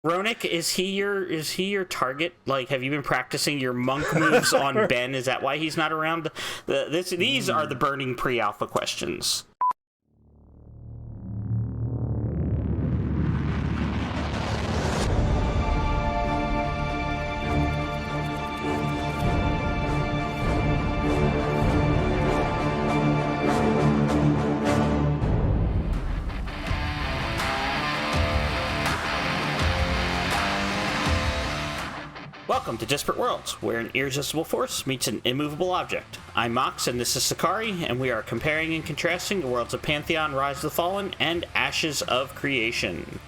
Ronick, is he your target? Like, have you been practicing your monk moves on Ben? Is that why he's not around? These are the burning pre-alpha questions. Welcome to Disparate Worlds, where an irresistible force meets an immovable object. I'm Mox, and this is Sechari, and we are comparing and contrasting the worlds of Pantheon, Rise of the Fallen, and Ashes of Creation.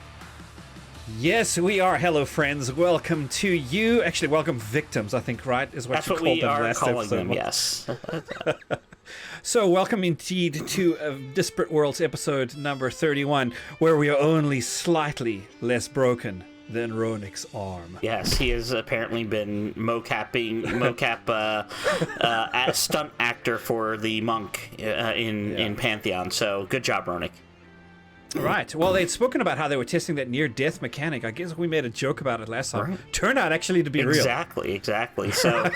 Yes, we are. Hello, friends. Welcome to you. Actually, welcome victims, I think, right? Is what That's you what called we them are last calling episode. them, yes. So, welcome indeed to Disparate Worlds episode number 31, where we are only slightly less broken than Ronick's arm. Yes, he has apparently been mocap stunt actor for the monk in Pantheon. So good job, Ronick. Right. Well, they'd spoken about how they were testing that near-death mechanic. I guess we made a joke about it last time. Right. Turned out actually to be real. Exactly. So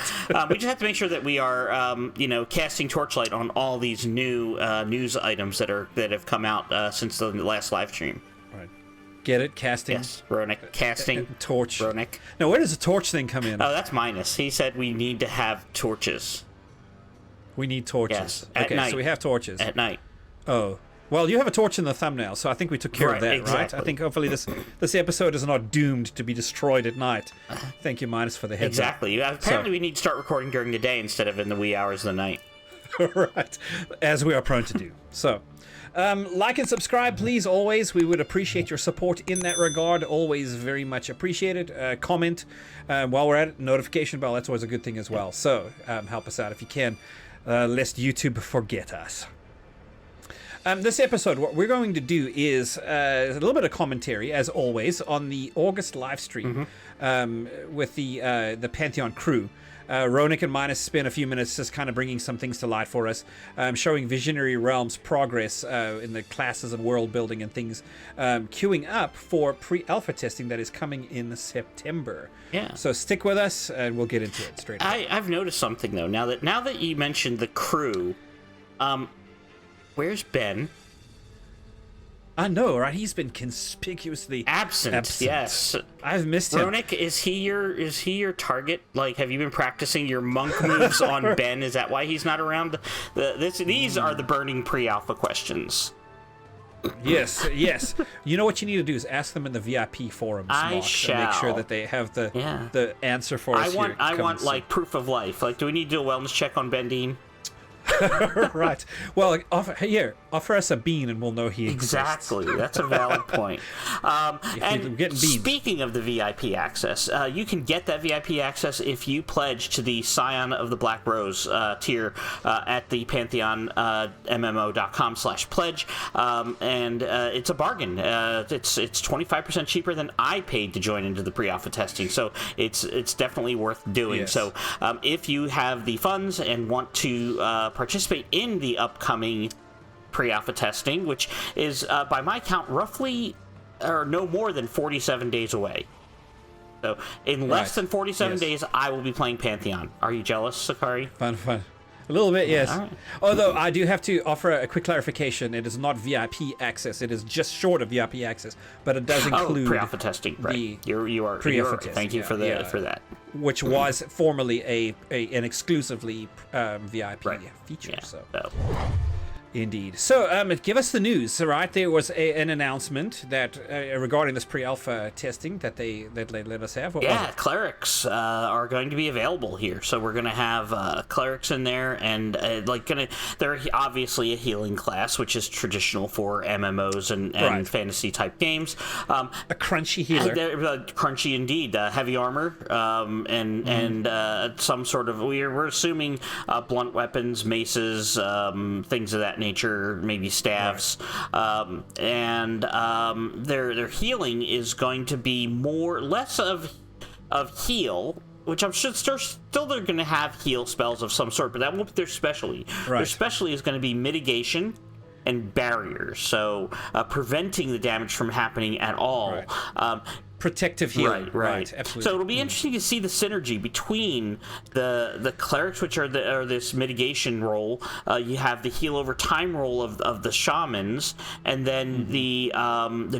we just have to make sure that we are, casting Torchlight on all these new news items that have come out since the last live stream. Right. Get it? Casting? Yes, Ronick. Casting. Torch. Ronick. Now, where does the torch thing come in? Oh, that's Minus. He said we need to have torches. We need torches. Yes, at night. So we have torches. At night. Oh. Well, you have a torch in the thumbnail, so I think we took care of that, exactly. right? I think hopefully this episode is not doomed to be destroyed at night. Thank you, Minus, for the heads up. Exactly. Apparently we need to start recording during the day instead of in the wee hours of the night. Right. As we are prone to do. So, like and subscribe, please, always. We would appreciate your support in that regard. Always very much appreciated. Comment while we're at it. Notification bell, that's always a good thing as well. So, help us out if you can, lest YouTube forget us. This episode, what we're going to do is a little bit of commentary, as always, on the August live stream with the Pantheon crew. Ronick and Minus spent a few minutes just kind of bringing some things to light for us, showing Visionary Realms' progress in the classes and world building and things, queuing up for pre-alpha testing that is coming in September. Yeah. So stick with us, and we'll get into it straight away. I've noticed something, though. Now that you mentioned the crew, where's Ben? I know, right? He's been conspicuously absent. Yes, I've missed him. Ronick, is he your target? Like, have you been practicing your monk moves on Ben? Is that why he's not around? These are the burning pre-alpha questions. Yes. You know what you need to do is ask them in the VIP forums. I shall. And make sure that they have the answer for us. I want like proof of life. Like, do we need to do a wellness check on Ben Dean? Right. Well, offer us a bean and we'll know he exists. Exactly. That's a valid point. And getting beans. Speaking of the VIP access, you can get that VIP access if you pledge to the Scion of the Black Rose tier at the Pantheon MMO.com/pledge. And it's a bargain. It's 25% cheaper than I paid to join into the pre-alpha testing. So it's definitely worth doing. Yes. So if you have the funds and want to participate in the upcoming pre-alpha testing, which is, by my count, roughly or no more than 47 days away. So in less than 47 days, I will be playing Pantheon. Are you jealous, Sechari? Fun. A little bit, yes. All right. Although I do have to offer a quick clarification. It is not VIP access. It is just short of VIP access, but it does include pre-alpha testing. Right. You are pre-alpha testing. Thank you for that. Which was formerly an exclusively VIP feature. Yeah. So. Indeed. So, give us the news, right? There was an announcement that regarding this pre-alpha testing that they let us have. What was it? Clerics are going to be available here. So we're going to have Clerics in there, and they're obviously a healing class, which is traditional for MMOs and fantasy type games. A crunchy healer. Crunchy indeed. Heavy armor, and some sort of we're assuming blunt weapons, maces, things of that nature, maybe staves, and their healing is going to be less of heal, which I'm sure still they're going to have heal spells of some sort, but that won't be their specialty. Right. Their specialty is going to be mitigation and barriers, so preventing the damage from happening at all. Right. protective healing. Right. Absolutely. So it'll be interesting to see the synergy between the clerics, which are this mitigation role. You have the heal over time role of the shamans, and then the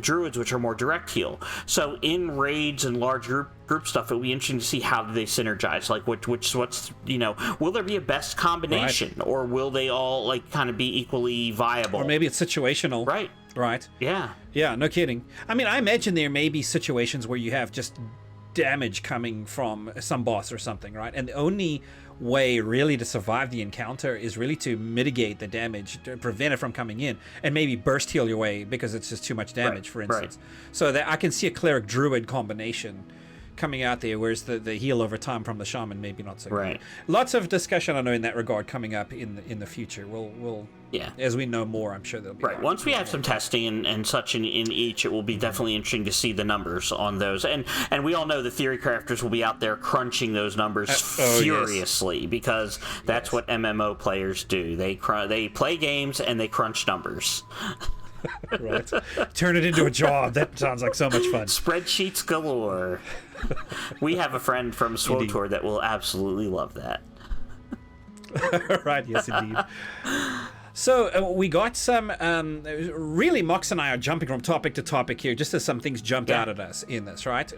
druids, which are more direct heal. So in raids and large group stuff, it'll be interesting to see how they synergize. Like what's will there be a best combination, or will they all like kind of be equally viable? Or maybe it's situational. Right. Yeah, no kidding. I mean, I imagine there may be situations where you have just damage coming from some boss or something, right? And the only way really to survive the encounter is really to mitigate the damage, to prevent it from coming in, and maybe burst heal your way because it's just too much damage, for instance. So that I can see a cleric druid combination coming out there, whereas the heal over time from the shaman maybe not so good. Lots of discussion I know in that regard coming up in the future. We'll as we know more, I'm sure there'll be once we have some testing and such in each, it will be definitely interesting to see the numbers on those, and we all know the theory crafters will be out there crunching those numbers furiously, because that's what MMO players do. They play games and they crunch numbers. Right. Turn it into a job. That sounds like so much fun. Spreadsheets galore. We have a friend from SWTOR that will absolutely love that. Right, yes, indeed. So we got some, really, Mox and I are jumping from topic to topic here, just as some things jumped out at us in this, right?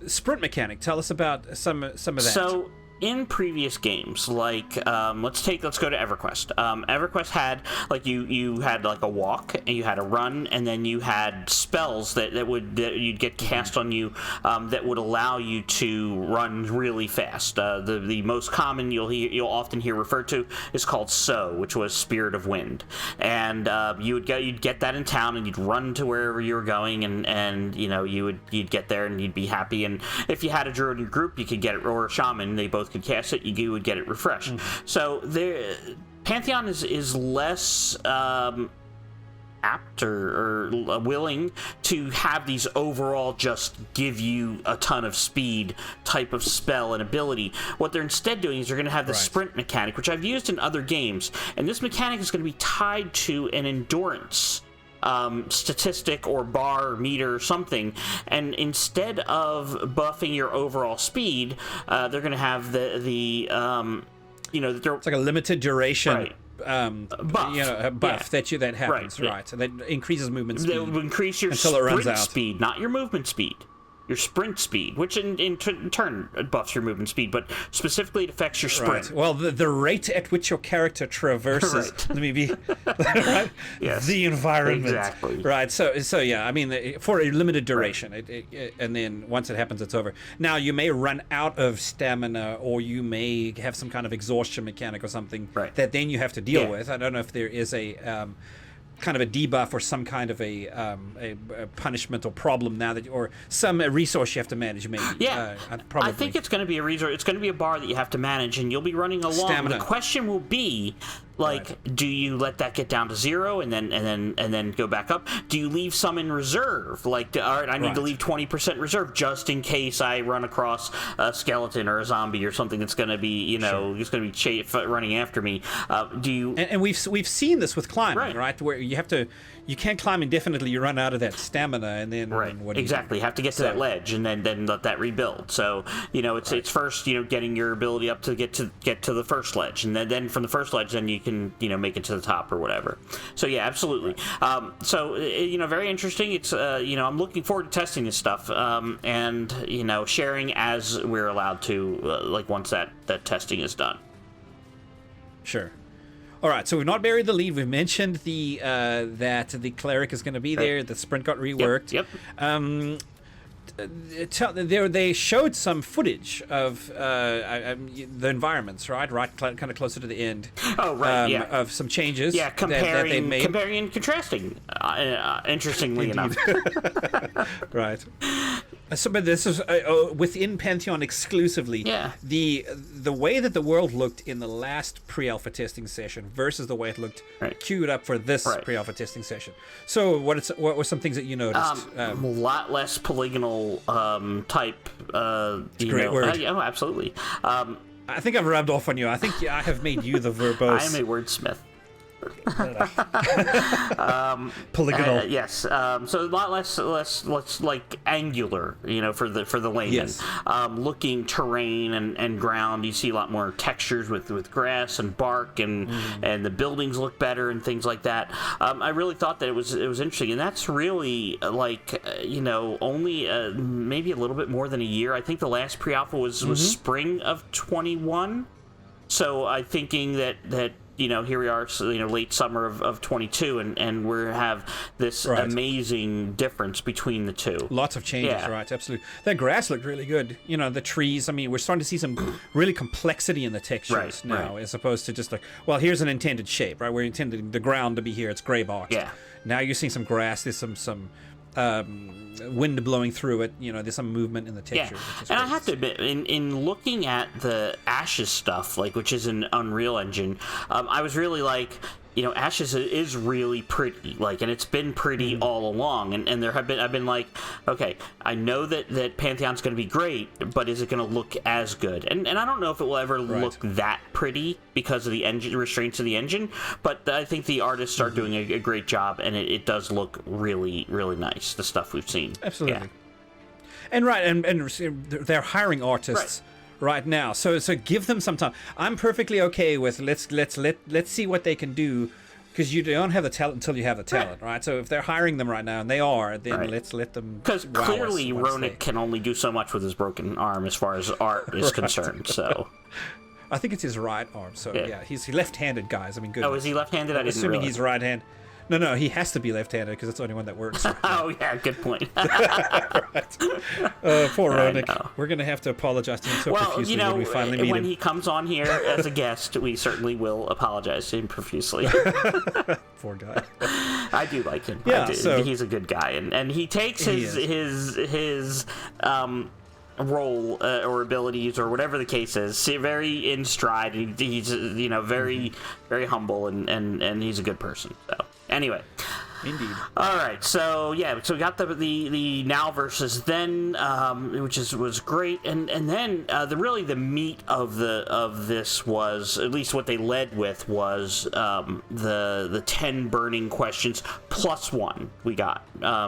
Sprint mechanic, tell us about some of that. So, in previous games, like let's go to EverQuest. EverQuest had like you had like a walk, and you had a run, and then you had spells that you'd get cast on you that would allow you to run really fast. The most common you'll often hear referred to is called So, which was Spirit of Wind, and you'd get that in town, and you'd run to wherever you were going, and you'd get there and you'd be happy. And if you had a druid in your group, you could get it, or a shaman, they both could cast it, you would get it refreshed. So Pantheon is less apt or willing to have these overall just give you a ton of speed type of spell and ability. What they're instead doing is they're going to have the sprint mechanic, which I've used in other games, and this mechanic is going to be tied to an endurance statistic or bar or meter or something, and instead of buffing your overall speed, they're going to have it's like a limited duration buff, that happens, right? So that increases movement speed. That will increase your sprint speed, not your movement speed. Your sprint speed, which in turn buffs your movement speed, but specifically it affects your sprint. Well, the rate at which your character traverses, let me be the environment, exactly. Right. So yeah, I mean, for a limited duration, and then once it happens, it's over. Now you may run out of stamina, or you may have some kind of exhaustion mechanic or something that then you have to deal with. I don't know if there is a kind of a debuff or some kind of a punishment or problem now that, or some resource you have to manage, maybe. Probably. I think it's going to be a resource. It's going to be a bar that you have to manage, and you'll be running along. Stamina. The question will be, do you let that get down to 0 and then go back up? Do you leave some in reserve? Like, all right, I need to leave 20% reserve just in case I run across a skeleton or a zombie or something that's going to be, it's going to be running after me. Do you? And we've seen this with climbing, right? Where you can't climb indefinitely. You run out of that stamina, and then what do exactly. You have to get to that ledge, and then let that rebuild. So it's first getting your ability up to get to the first ledge, and then from the first ledge, then you can make it to the top or whatever. So yeah, absolutely. Very interesting. It's I'm looking forward to testing this stuff, and sharing as we're allowed to, once that testing is done. Sure. All right, so we've not buried the lead. We've mentioned that the cleric is going to be there. The sprint got reworked. Yep. They showed some footage of the environments, right, kind of closer to the end. Oh, right, of some changes. Yeah, comparing and contrasting. Interestingly enough. Right. So, but this is within Pantheon exclusively. Yeah. The way that the world looked in the last pre-alpha testing session versus the way it looked queued up for this pre-alpha testing session. So, what were some things that you noticed? A lot less polygonal type. Great word. Oh, absolutely. I think I've rubbed off on you. I think I have made you the verbose. I am a wordsmith. Polygonal. Yes. So a lot less like angular, for the layman. Yes. Looking terrain and ground, you see a lot more textures with grass and bark, and the buildings look better and things like that. I really thought that it was interesting, and that's really only maybe a little bit more than a year. I think the last pre-alpha was spring of 21. So I'm thinking that here we are, late summer of 22, and we have this amazing difference between the two. Lots of changes, right? Absolutely. That grass looked really good. The trees. I mean, we're starting to see some really complexity in the textures now, as opposed to just like, well, here's an intended shape, right? We're intending the ground to be here. It's gray boxed. Yeah. Now you're seeing some grass. There's some wind blowing through it. There's some movement in the texture. Yeah, and I have to admit, in looking at the Ashes stuff, which is an Unreal Engine, I was really like, Ashes is really pretty, and it's been pretty all along, and I've been like, okay, I know that Pantheon's going to be great, but is it going to look as good? And I don't know if it will ever look that pretty because of the restraints of the engine, but I think the artists are doing a great job, and it does look really, really nice, the stuff we've seen. Absolutely. Yeah. And they're hiring artists right now, so give them some time. I'm perfectly okay with let's see what they can do, because you don't have the talent until you have the talent, right? So if they're hiring them right now, and they are, then let's let them. Because clearly Ronick can only do so much with his broken arm as far as art is concerned. So I think it's his right arm. So he's left-handed, guys. I mean, good. Oh, is he left-handed? I didn't assuming realize. he's right-handed. No, he has to be left-handed because it's the only one that works. Oh, yeah, good point. Poor Ronick. We're going to have to apologize to him so profusely when we finally meet him. When he comes on here as a guest, we certainly will apologize to him profusely. Poor guy. I do like him. Yeah, so he's a good guy, and he takes his role or abilities or whatever the case is very in stride. He's very very humble, and he's a good person. So anyway, indeed. All right, so we got the now versus then, which was great, and then the meat of this was, at least what they led with, was the 10 burning questions plus one we got,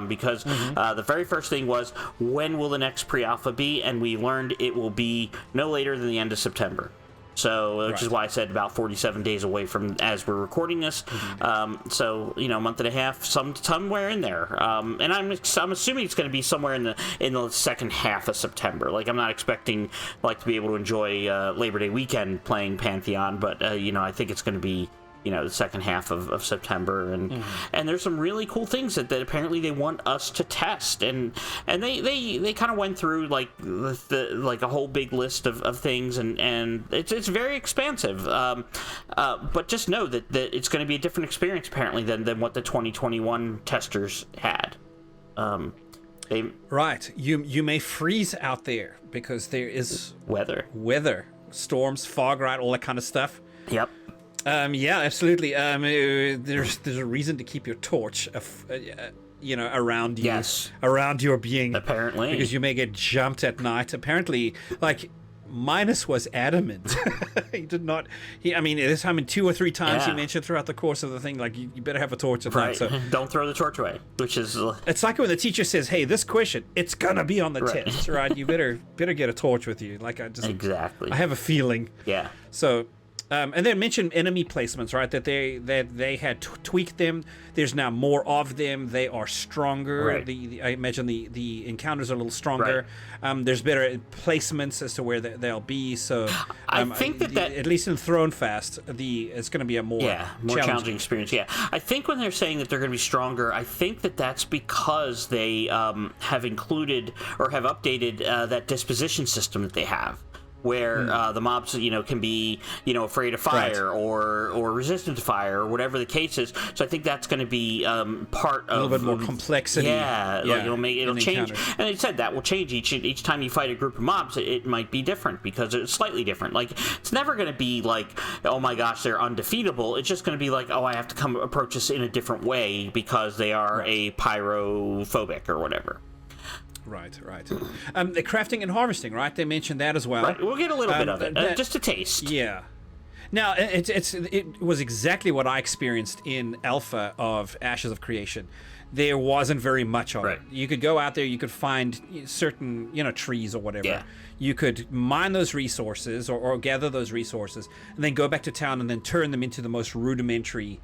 because the very first thing was, when will the next pre-alpha be? And we learned it will be no later than the end of September. So, which is why I said about 47 days away from as we're recording this. So, a month and a half, somewhere in there. And I'm assuming it's going to be somewhere in the second half of September. I'm not expecting to be able to enjoy Labor Day weekend playing Pantheon, but I think it's going to be the second half of September, and there's some really cool things that apparently they want us to test, and they kind of went through a whole big list of things, and it's very expansive, but just know that it's going to be a different experience apparently than what the 2021 testers had. You may freeze out there because there is weather, storms, fog, right, all that kind of stuff. Yep. Yeah, absolutely. There's a reason to keep your torch, around you, around your being. Apparently, because you may get jumped at night. Apparently, Minus was adamant. He did not. This time 2 or 3 times he mentioned throughout the course of the thing, you better have a torch at night. So don't throw the torch away. Which is. It's like when the teacher says, "Hey, this question, it's gonna be on the test, right? You better get a torch with you." Exactly. I have a feeling. Yeah. So. And then mention enemy placements, right? That they had tweaked them. There's now more of them. They are stronger. Right. I imagine the encounters are a little stronger. Right. There's better placements as to where they'll be. So I think that at least in Thronefast, it's going to be a more challenging experience. Yeah, I think when they're saying that they're going to be stronger, I think that's because they have included or have updated that disposition system that they have, where the mobs, can be, afraid of fire or resistant to fire or whatever the case is. So I think that's going to be part of a little bit more complexity. Yeah, it'll change. And it said that will change each time you fight a group of mobs. It might be different because it's slightly different. It's never going to be oh my gosh, they're undefeatable. It's just going to be oh, I have to approach this in a different way because they are a pyrophobic or whatever. Right. The crafting and harvesting, right? They mentioned that as well. Right. We'll get a little bit of it, just a taste. Yeah. Now, it was exactly what I experienced in Alpha of Ashes of Creation. There wasn't very much of it. You could go out there, you could find certain, trees or whatever. Yeah. You could mine those resources or gather those resources and then go back to town and then turn them into the most rudimentary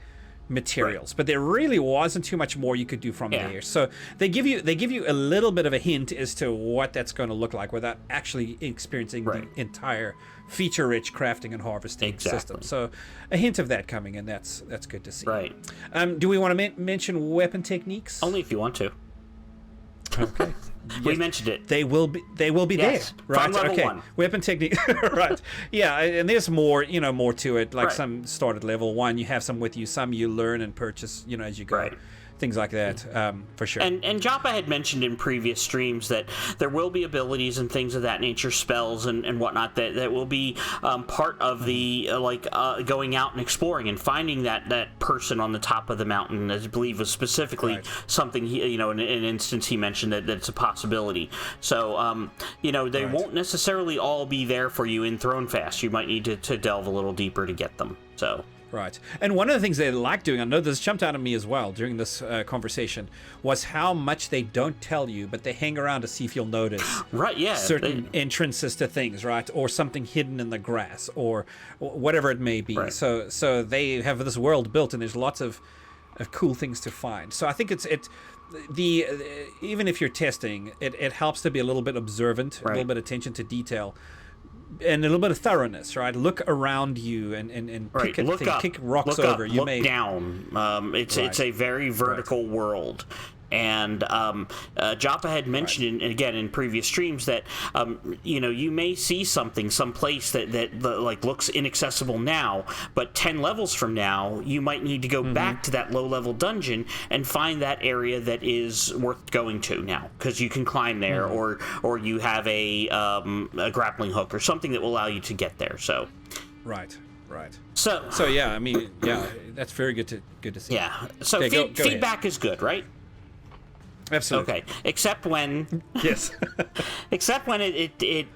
materials. But there really wasn't too much more you could do from there. So they give you a little bit of a hint as to what that's going to look like without actually experiencing the entire feature-rich crafting and harvesting system. So a hint of that coming, and that's good to see. Right. Do we want to mention weapon techniques? Only if you want to. Okay. We mentioned it. They will be there, right? From level 1. Weapon technique, right? Yeah, and there's more, more to it. Like some start at level 1. You have some with you, some you learn and purchase, as you go. Right. Things like that, for sure. And Joppa had mentioned in previous streams that there will be abilities and things of that nature, spells and whatnot, that will be part of the going out and exploring and finding that person on the top of the mountain. As I believe was specifically something he, in an instance he mentioned that it's a possibility. So they won't necessarily all be there for you in Thronefast. You might need to delve a little deeper to get them. So. Right. And one of the things they like doing, I know this jumped out at me as well during this conversation, was how much they don't tell you, but they hang around to see if you'll notice certain entrances to things, right? Or something hidden in the grass or whatever it may be. Right. So they have this world built and there's lots of cool things to find. So I think even if you're testing, it helps to be a little bit observant, a little bit attention to detail. And a little bit of thoroughness, right? Look around you and pick at things, kick rocks over. Look down. It's a very vertical world. And Joppa had mentioned, again in previous streams, that you may see something someplace that looks inaccessible now, but 10 levels from now you might need to go back to that low-level dungeon and find that area that is worth going to now, because you can climb there, or you have a grappling hook or something that will allow you to get there. So right. So yeah, I mean, that's very good to see. Yeah. So go feedback ahead. Is good, right? Absolutely. Okay, except when except when it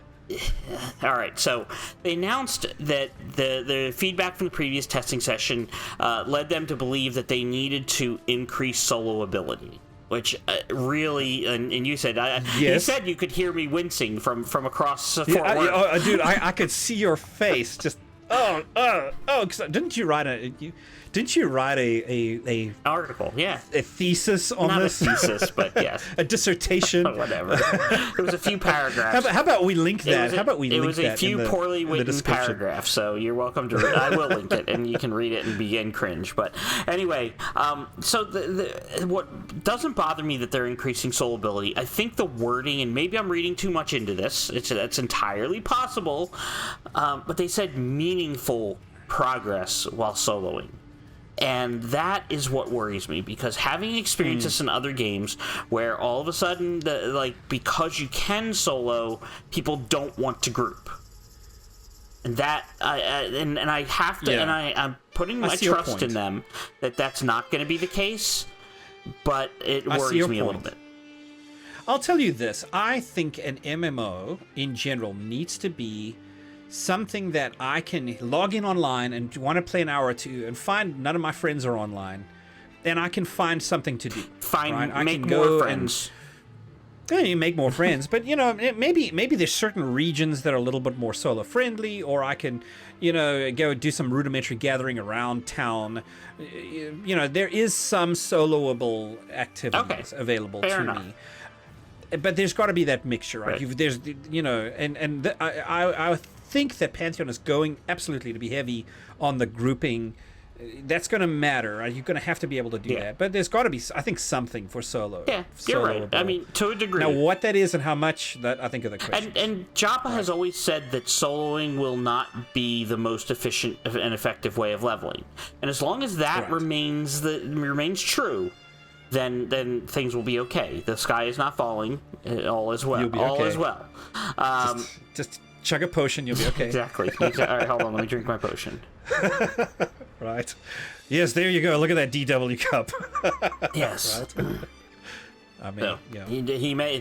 all right, so they announced that the feedback from the previous testing session led them to believe that they needed to increase soloability, which really, and you said you said you could hear me wincing from across Fort Worth. Dude, I could see your face just didn't you write a article? Yeah, a thesis on Not this? Not a thesis, but yes, a dissertation. Whatever. There was a few paragraphs. How about we link that? It was a few poorly written paragraphs, so you're welcome to read. I will link it, and you can read it and begin cringe. But anyway, so what doesn't bother me that they're increasing soloability. I think the wording, and maybe I'm reading too much into this. That's entirely possible, but they said meaningful progress while soloing. And that is what worries me, because having experienced this in other games where all of a sudden, because you can solo, people don't want to group. And that, I have to, and I'm putting my trust in them that that's not going to be the case, but it worries me a little bit. I'll tell you this. I think an MMO, in general, needs to be something that I can log in online and want to play an hour or two and find none of my friends are online, and I can find something to do. Make more friends. You make more friends, but maybe there's certain regions that are a little bit more solo friendly, or I can go do some rudimentary gathering around town. There is some soloable activities available to me. But there's got to be that mixture, right? I think that Pantheon is going absolutely to be heavy on the grouping. That's going to matter, right? You're going to have to be able to do that. But there's got to be, I think, something for solo. Yeah, you're right. I mean, to a degree. Now, what that is and how much, that I think are the questions. And Joppa has always said that soloing will not be the most efficient and effective way of leveling. And as long as that remains true, then things will be okay. The sky is not falling. All is well. You'll be okay. All is well. Just chug a potion, you'll be okay. Exactly. All right, hold on. Let me drink my potion. Right. Yes, there you go. Look at that DW cup. Yes. Right. I mean,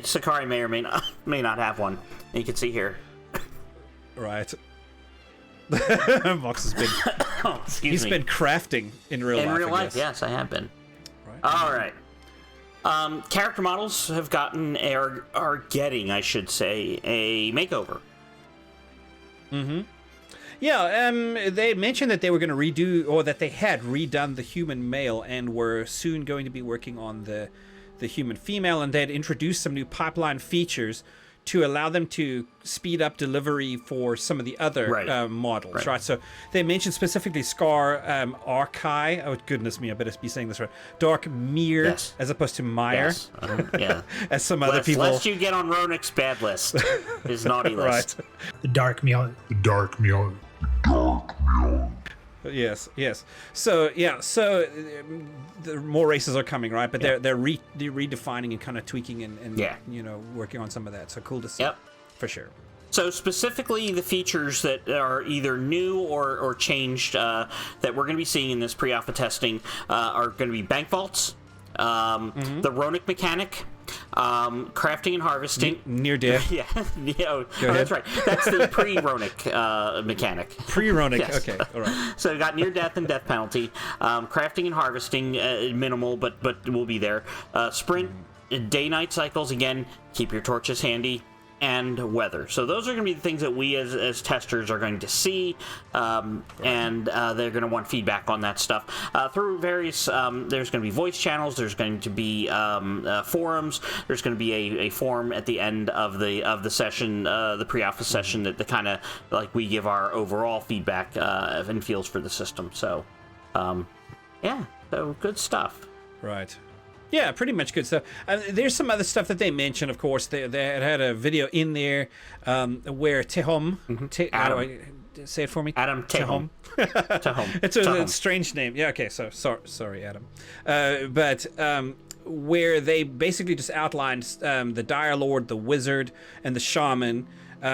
Sechari may or may not have one. You can see here. Right. Mox has been Excuse me. been crafting in real life. In real I life, guess. yes, I have been. Right. All right. Character models have gotten, are getting, I should say, a makeover. Yeah, they mentioned that they were going to redo, or that they had redone the human male and were soon going to be working on the human female, and they'd introduced some new pipeline features to allow them to speed up delivery for some of the other models, right? So they mentioned specifically Scar Archai. Oh, goodness me, I better be saying this right. Dark Mir, as opposed to Meyer. Yes. Yeah. As some other people. Lest you get on Ronik's bad list, his naughty list. The Dark Meow. Yes. So the more races are coming, right? But they're redefining and kind of tweaking and working on some of that. So cool to see. Yep, for sure. So specifically, the features that are either new or changed that we're going to be seeing in this pre-alpha testing are going to be bank vaults, the Ronik mechanic. Crafting and harvesting. Near death. Yeah, that's right. That's the pre-Ronik mechanic. Pre-Ronik, yes. Okay, all right. So we got near death and death penalty. Crafting and harvesting, minimal, but will be there. Sprint, day-night cycles, again, keep your torches handy. And weather. So those are going to be the things that we as testers are going to see, and they're going to want feedback on that stuff through various. There's going to be voice channels. There's going to be forums. There's going to be a forum at the end of the session, the pre-alpha session, that the kind of like we give our overall feedback and feels for the system. So, so good stuff. Right. Yeah, pretty much good stuff. There's some other stuff that they mentioned, of course. They had a video in there where Tehom... Adam. Say it for me. Adam Tehom. Tehom. It's a strange name. Yeah, okay, so sorry, Adam. But where they basically just outlined the Dire Lord, the Wizard, and the Shaman...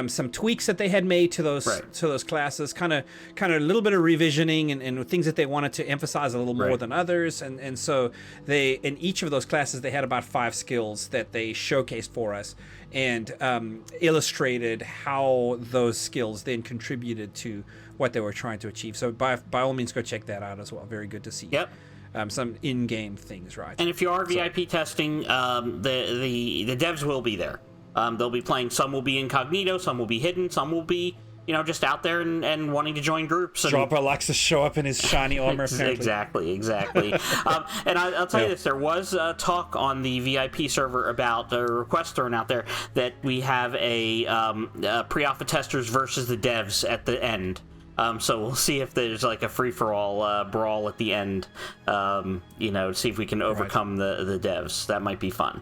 some tweaks that they had made to those classes, kind of a little bit of revisioning and things that they wanted to emphasize a little more than others, and so they, in each of those classes, they had about 5 skills that they showcased for us and illustrated how those skills then contributed to what they were trying to achieve. So by all means, go check that out as well. Very good to see. Yep. Some in-game things, right? And if you are VIP testing, the devs will be there. They'll be playing. Some will be incognito, some will be hidden, some will be, just out there and wanting to join groups. Dropper likes to show up in his shiny armor, apparently. Exactly. And I'll tell you this, there was talk on the VIP server about a request thrown out there that we have a pre-alpha testers versus the devs at the end. So we'll see if there's like a free-for-all brawl at the end, see if we can overcome the devs. That might be fun.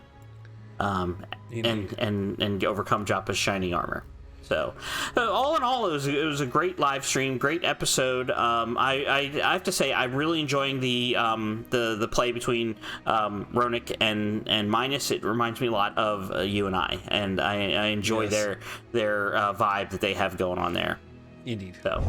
And overcome Joppa's shining armor. So, all in all, it was a great live stream, great episode. I have to say, I'm really enjoying the play between Ronik and Minus. It reminds me a lot of you and I enjoy their vibe that they have going on there. Indeed. So.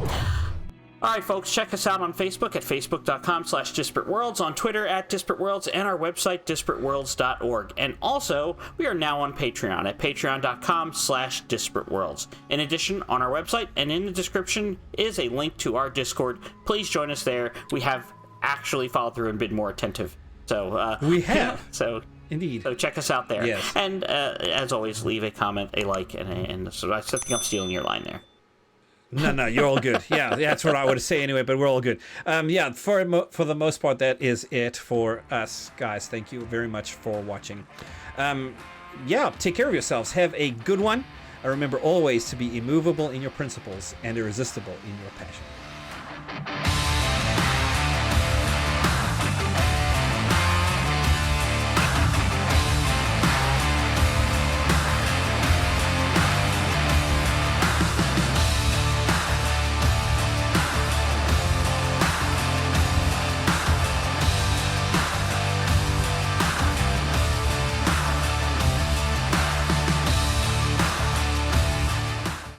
All right, folks, check us out on Facebook at facebook.com/Disparate Worlds, on Twitter at Disparate Worlds, and our website, disparateworlds.org. And also, we are now on Patreon at patreon.com/Disparate Worlds. In addition, on our website and in the description is a link to our Discord. Please join us there. We have actually followed through and been more attentive. So we have. So indeed. So check us out there. Yes. And as always, leave a comment, a like, and so I think I'm stealing your line there. No, you're all good. Yeah, that's what I would say anyway, but we're all good. For the most part, that is it for us, guys. Thank you very much for watching. Take care of yourselves. Have a good one. Remember always to be immovable in your principles and irresistible in your passion.